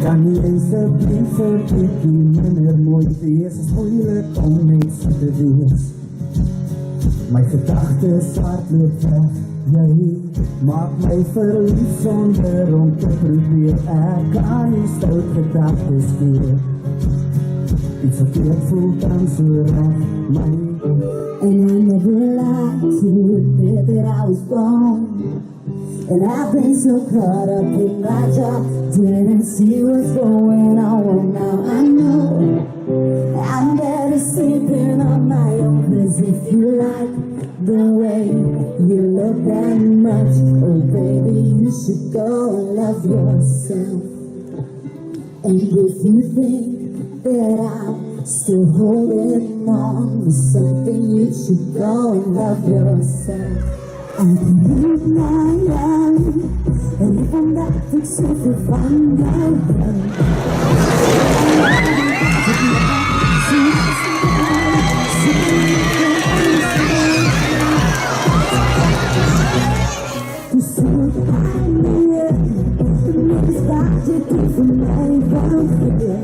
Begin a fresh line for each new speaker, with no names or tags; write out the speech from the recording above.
Kan nie eens 'n brief vir bietjie minder mooi wees, is moeilik om mens te wees. My gedagtes hardloop weg, jy maak my verlief sonder om te probeer. Ek kan nie stout gedagtes keer, iets verkeerd voel dan so reg, my.
And I never lied to admit that I was wrong. And I've been so caught up in my job, didn't see what's going on. Now I know I'm better sleeping on my own. 'Cause if you like the way you look that much, oh baby, you should go and love yourself. And if you think that I'm still holding on to something, you should go and love yourself. I can live my life, and if I'm not fixing to find my way, to see what I need, it's got to do for my welfare.